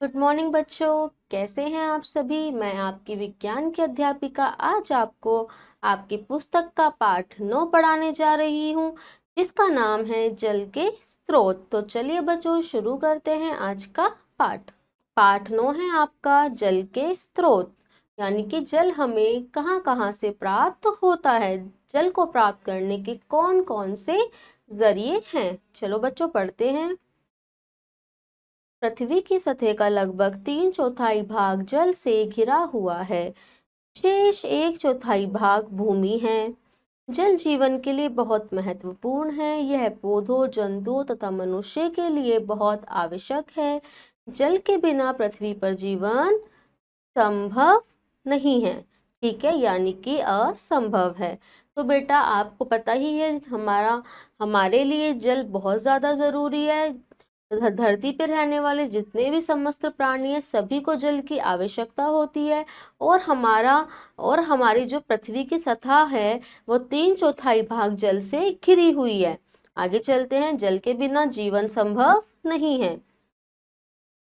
Good morning बच्चों, कैसे हैं आप सभी। मैं आपकी विज्ञान की अध्यापिका आज आपको आपकी पुस्तक का पाठ 9 पढ़ाने जा रही हूँ, जिसका नाम है जल के स्रोत। तो चलिए बच्चों, शुरू करते हैं आज का पाठ। पाठ 9 है आपका जल के स्रोत, यानी कि जल हमें कहाँ कहाँ से प्राप्त होता है, जल को प्राप्त करने के कौन कौन से जरिए हैं। चलो बच्चों पढ़ते हैं। पृथ्वी की सतह का लगभग 3/4 भाग जल से घिरा हुआ है। शेष 1/4 भाग भूमि है। जल जीवन के लिए बहुत महत्वपूर्ण है। यह पौधों, जंतुओं तथा मनुष्य के लिए बहुत आवश्यक है। जल के बिना पृथ्वी पर जीवन संभव नहीं है। ठीक है, यानी कि असंभव है। तो बेटा आपको पता ही है, हमारे लिए जल बहुत ज्यादा जरूरी है। धरती पर रहने वाले जितने भी समस्त प्राणी हैं, सभी को जल की आवश्यकता होती है। और हमारी जो पृथ्वी की सतह है वो 3/4 भाग जल से घिरी हुई है। आगे चलते हैं। जल के बिना जीवन संभव नहीं है।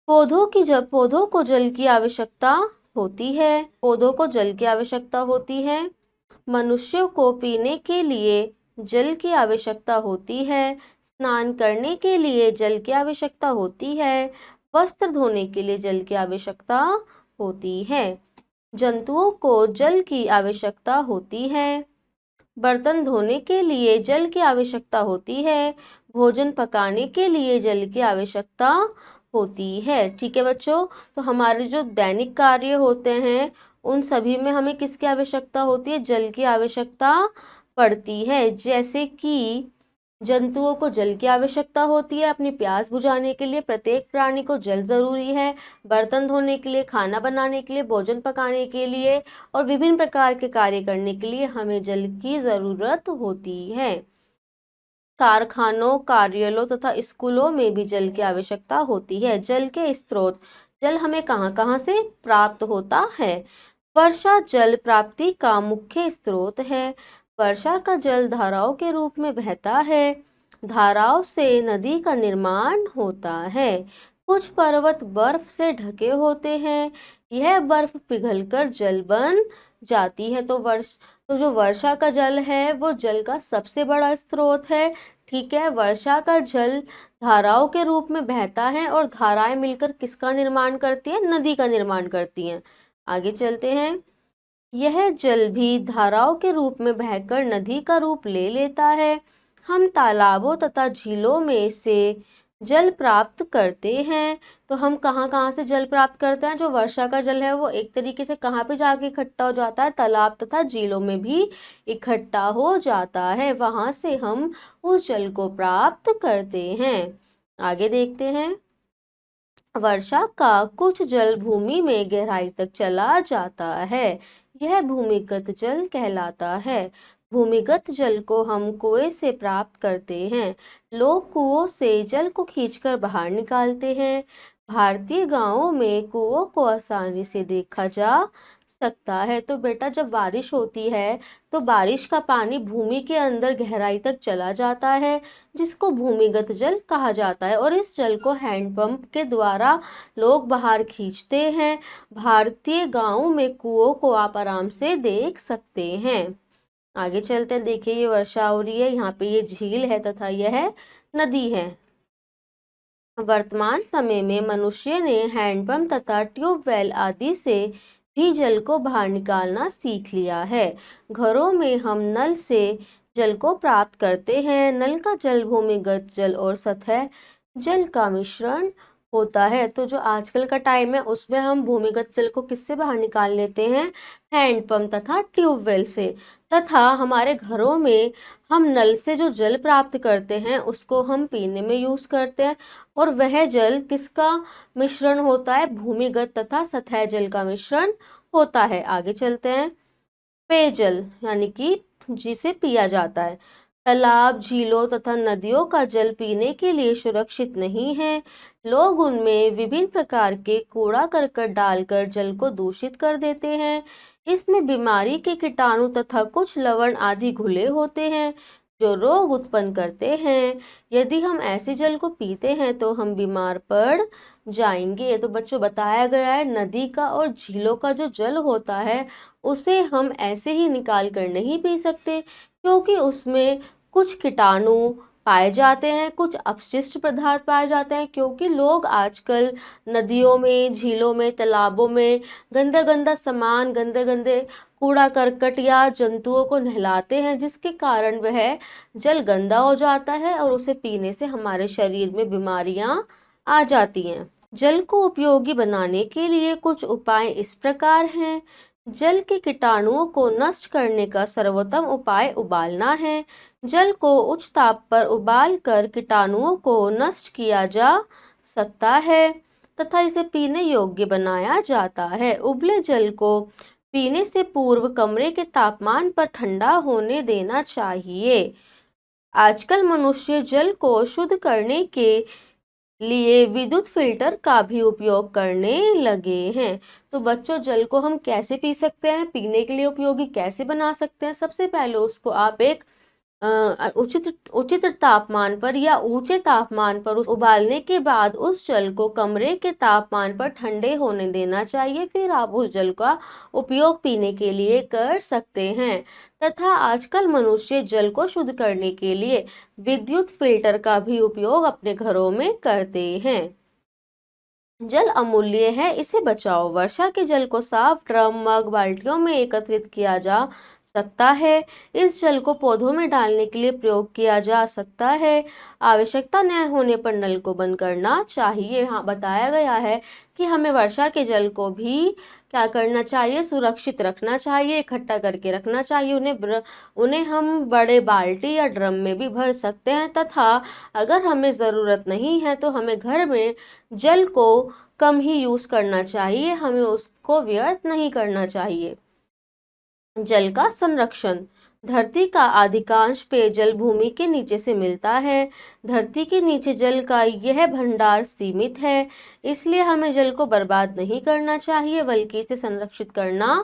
पौधों को जल की आवश्यकता होती है। पौधों को जल की आवश्यकता होती है। मनुष्यों को पीने के लिए जल की आवश्यकता होती है। स्नान करने के लिए जल की आवश्यकता होती है। वस्त्र धोने के लिए जल की आवश्यकता होती है। जंतुओं को जल की आवश्यकता होती है। बर्तन धोने के लिए जल की आवश्यकता होती है। भोजन पकाने के लिए जल की आवश्यकता होती है। ठीक है बच्चों, तो हमारे जो दैनिक कार्य होते हैं उन सभी में हमें किसकी आवश्यकता होती है, जल की आवश्यकता पड़ती है। जैसे कि जंतुओं को जल की आवश्यकता होती है अपनी प्यास बुझाने के लिए, प्रत्येक प्राणी को जल जरूरी है। बर्तन धोने के लिए, खाना बनाने के लिए, भोजन पकाने के लिए और विभिन्न प्रकार के कार्य करने के लिए हमें जल की जरूरत होती है। कारखानों, कार्यालयों तथा स्कूलों में भी जल की आवश्यकता होती है। जल के स्रोत, जल हमें कहाँ कहाँ से प्राप्त होता है। वर्षा जल प्राप्ति का मुख्य स्रोत है। वर्षा का जल धाराओं के रूप में बहता है। धाराओं से नदी का निर्माण होता है। कुछ पर्वत बर्फ से ढके होते हैं। यह बर्फ पिघलकर जल बन जाती है। तो जो वर्षा का जल है वो जल का सबसे बड़ा स्रोत है। ठीक है, वर्षा का जल धाराओं के रूप में बहता है और धाराएं मिलकर किसका निर्माण करती है, नदी का निर्माण करती हैं। आगे चलते हैं। यह जल भी धाराओं के रूप में बहकर नदी का रूप ले लेता है। हम तालाबों तथा झीलों में से जल प्राप्त करते हैं। तो हम कहाँ कहाँ से जल प्राप्त करते हैं, जो वर्षा का जल है वो एक तरीके से कहाँ पे जाके इकट्ठा हो जाता है, तालाब तथा झीलों में भी इकट्ठा हो जाता है। वहां से हम उस जल को प्राप्त करते हैं। आगे देखते हैं। वर्षा का कुछ जल भूमि में गहराई तक चला जाता है। यह भूमिगत जल कहलाता है। भूमिगत जल को हम कुएं से प्राप्त करते हैं। लोग कुओं से जल को खींचकर बाहर निकालते हैं। भारतीय गांवों में कुओं को आसानी से देखा जा सकता है। तो बेटा जब बारिश होती है तो बारिश का पानी भूमि के अंदर गहराई तक चला जाता है, जिसको भूमिगत जल कहा जाता है। और इस जल को हैंडपंप के द्वारा लोग बाहर खींचते हैं। भारतीय गांवों में कुओं को आप आराम से देख सकते हैं। आगे चलते हैं। देखिए ये वर्षा हो रही है, यहाँ पे ये झील है तथा यह नदी है। वर्तमान समय में मनुष्य ने हैंडपंप तथा ट्यूबवेल आदि से भी जल को बाहर निकालना सीख लिया है। घरों में हम नल से जल को प्राप्त करते हैं। नल का जल भूमिगत जल और सतह जल का मिश्रण होता है। तो जो आजकल का टाइम है उसमें हम भूमिगत जल को किससे बाहर निकाल लेते हैं, हैंडपंप तथा ट्यूबवेल से। तथा हमारे घरों में हम नल से जो जल प्राप्त करते हैं उसको हम पीने में यूज करते हैं। और वह जल किसका मिश्रण होता है, भूमिगत तथा सतह जल का मिश्रण होता है। आगे चलते हैं। पेयजल यानी कि जिसे पिया जाता है। तालाब, झीलों तथा नदियों का जल पीने के लिए सुरक्षित नहीं है। लोग उनमें विभिन्न प्रकार के कूड़ा करकट डालकर जल को दूषित कर देते हैं। इसमें बीमारी के कीटाणु तथा कुछ लवण आदि घुले होते हैं जो रोग उत्पन्न करते हैं। यदि हम ऐसे जल को पीते हैं तो हम बीमार पड़ जाएंगे। तो बच्चों बताया गया है नदी का और झीलों का जो जल होता है उसे हम ऐसे ही निकाल कर नहीं पी सकते, क्योंकि उसमें कुछ कीटाणु पाए जाते हैं, कुछ अपशिष्ट पदार्थ पाए जाते हैं, क्योंकि लोग आजकल नदियों में, झीलों में, तालाबों में गंदा गंदा सामान, गंदे गंदे कूड़ा करकट या जंतुओं को नहलाते हैं, जिसके कारण वह जल गंदा हो जाता है और उसे पीने से हमारे शरीर में बीमारियां आ जाती हैं। जल को उपयोगी बनाने के लिए कुछ उपाय इस प्रकार हैं। जल के कीटाणुओं को नष्ट करने का सर्वोत्तम उपाय उबालना है। जल को उच्च ताप पर उबाल कर कीटाणुओं को नष्ट किया जा सकता है तथा इसे पीने योग्य बनाया जाता है। उबले जल को पीने से पूर्व कमरे के तापमान पर ठंडा होने देना चाहिए। आजकल मनुष्य जल को शुद्ध करने के लिए विद्युत फिल्टर का भी उपयोग करने लगे हैं। तो बच्चों जल को हम कैसे पी सकते हैं, पीने के लिए उपयोगी कैसे बना सकते हैं? सबसे पहले उसको आप एक उचित उचित तापमान पर या ऊंचे तापमान पर उबालने के बाद उस जल को कमरे के तापमान पर ठंडे होने देना चाहिए। फिर आप उस जल का उपयोग पीने के लिए कर सकते हैं। तथा आजकल मनुष्य जल को शुद्ध करने के लिए विद्युत फिल्टर का भी उपयोग अपने घरों में करते हैं। जल अमूल्य है, इसे बचाओ। वर्षा के जल को साफ ड्रम, मग, बाल्टियों में एकत्रित किया जा सकता है। इस जल को पौधों में डालने के लिए प्रयोग किया जा सकता है। आवश्यकता न होने पर नल को बंद करना चाहिए। हाँ, बताया गया है कि हमें वर्षा के जल को भी क्या करना चाहिए, सुरक्षित रखना चाहिए, इकट्ठा करके रखना चाहिए। उन्हें हम बड़े बाल्टी या ड्रम में भी भर सकते हैं तथा अगर हमें ज़रूरत नहीं है तो हमें घर में जल को कम ही यूज करना चाहिए, हमें उसको व्यर्थ नहीं करना चाहिए। जल का संरक्षण। धरती का अधिकांश पेयजल भूमि के नीचे से मिलता है। धरती के नीचे जल का यह भंडार सीमित है, इसलिए हमें जल को बर्बाद नहीं करना चाहिए बल्कि इसे संरक्षित करना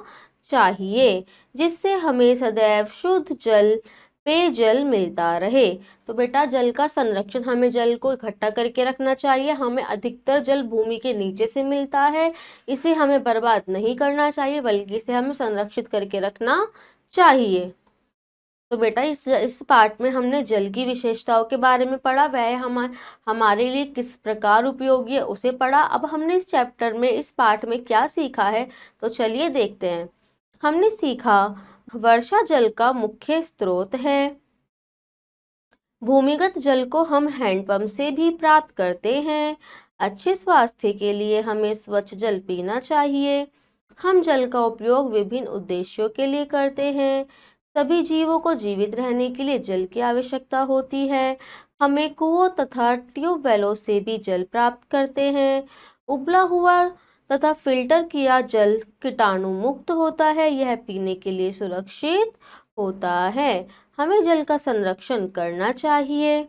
चाहिए, जिससे हमें सदैव शुद्ध जल, पेयजल मिलता रहे। तो बेटा जल का संरक्षण, हमें जल को इकट्ठा करके रखना चाहिए। हमें अधिकतर जल भूमि के नीचे से मिलता है, इसे हमें बर्बाद नहीं करना चाहिए बल्कि इसे हमें संरक्षित करके रखना चाहिए। तो बेटा इस पार्ट में हमने जल की विशेषताओं के बारे में पढ़ा, वह हमारे लिए किस प्रकार उपयोगी है उसे पढ़ा। अब हमने इस चैप्टर में, इस पार्ट में क्या सीखा है, तो चलिए देखते हैं। हमने सीखा वर्षा जल का मुख्य स्रोत है। भूमिगत जल को हम हैंडपंप से भी प्राप्त करते हैं। अच्छे स्वास्थ्य के लिए हमें स्वच्छ जल पीना चाहिए। हम जल का उपयोग विभिन्न उद्देश्यों के लिए करते हैं। सभी जीवों को जीवित रहने के लिए जल की आवश्यकता होती है। हमें कुओं तथा ट्यूबवेलों से भी जल प्राप्त करते हैं। उबला हुआ तथा फिल्टर किया जल कीटाणु मुक्त होता है, यह पीने के लिए सुरक्षित होता है। हमें जल का संरक्षण करना चाहिए।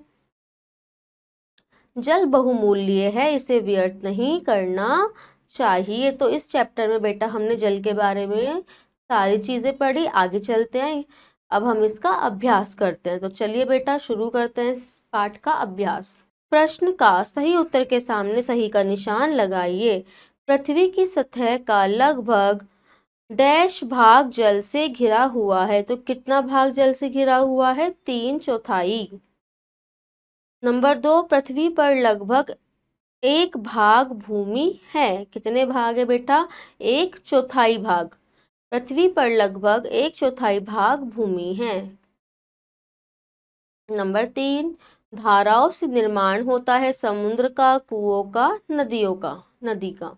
जल बहुमूल्य है, इसे व्यर्थ नहीं करना चाहिए। तो इस चैप्टर में बेटा हमने जल के बारे में सारी चीजें पढ़ी। आगे चलते हैं, अब हम इसका अभ्यास करते हैं। तो चलिए बेटा शुरू करते हैं इस पाठ का अभ्यास। प्रश्न का सही उत्तर के सामने सही का निशान लगाइए। पृथ्वी की सतह का लगभग डैश भाग जल से घिरा हुआ है। तो कितना भाग जल से घिरा हुआ है? 3/4। नंबर 2, पृथ्वी पर लगभग 1 भाग भूमि है। कितने भाग है बेटा? 1/4 भाग। पृथ्वी पर लगभग 1/4 भाग भूमि है। नंबर 3, धाराओं से निर्माण होता है समुद्र का, कुओं का, नदी का।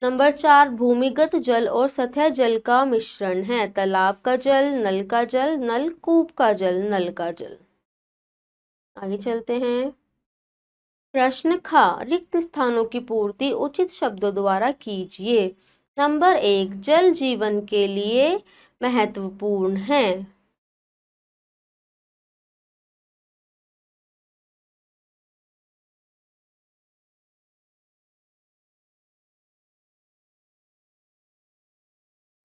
नंबर 4, भूमिगत जल और सतह जल का मिश्रण है। तालाब का जल, नल का जल, नलकूप का जल, नल का जल। आगे चलते हैं। प्रश्न ख, रिक्त स्थानों की पूर्ति उचित शब्दों द्वारा कीजिए। नंबर 1, जल जीवन के लिए महत्वपूर्ण है।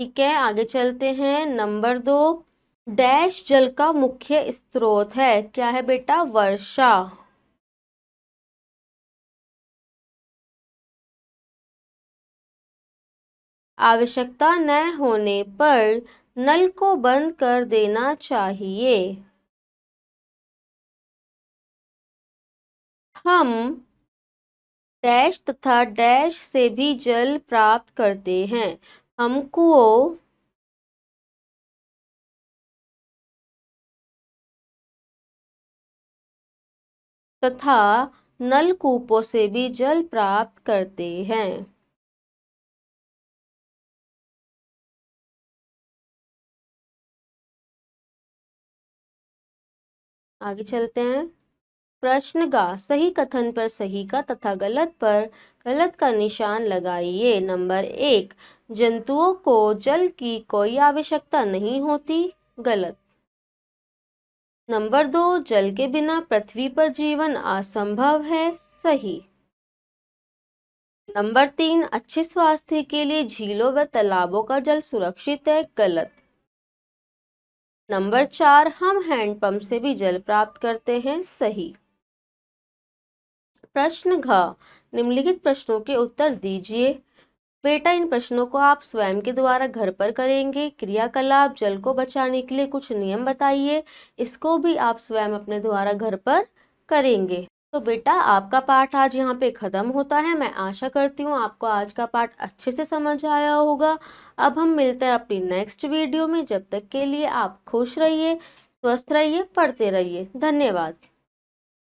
ठीक है, आगे चलते हैं। नंबर 2, डैश जल का मुख्य स्रोत है, क्या है बेटा? वर्षा। आवश्यकता न होने पर नल को बंद कर देना चाहिए। हम डैश तथा डैश से भी जल प्राप्त करते हैं। हम कुओं तथा नलकूपों से भी जल प्राप्त करते हैं। आगे चलते हैं। प्रश्न का सही कथन पर सही का तथा गलत पर गलत का निशान लगाइए। नंबर 1, जंतुओं को जल की कोई आवश्यकता नहीं होती। गलत। नंबर 2, जल के बिना पृथ्वी पर जीवन असंभव है। सही। नंबर 3, अच्छे स्वास्थ्य के लिए झीलों व तालाबों का जल सुरक्षित है। गलत। नंबर 4, हम हैंडपंप से भी जल प्राप्त करते हैं। सही। प्रश्न घ, निम्नलिखित प्रश्नों के उत्तर दीजिए। बेटा, इन प्रश्नों को आप स्वयं के द्वारा घर पर करेंगे। क्रियाकलाप, जल को बचाने के लिए कुछ नियम बताइए। इसको भी आप स्वयं अपने द्वारा घर पर करेंगे। तो बेटा, आपका पाठ आज यहाँ पे खत्म होता है। मैं आशा करती हूँ आपको आज का पाठ अच्छे से समझ आया होगा। अब हम मिलते हैं अपनी नेक्स्ट वीडियो में। जब तक के लिए आप खुश रहिए, स्वस्थ रहिए, पढ़ते रहिए। धन्यवाद।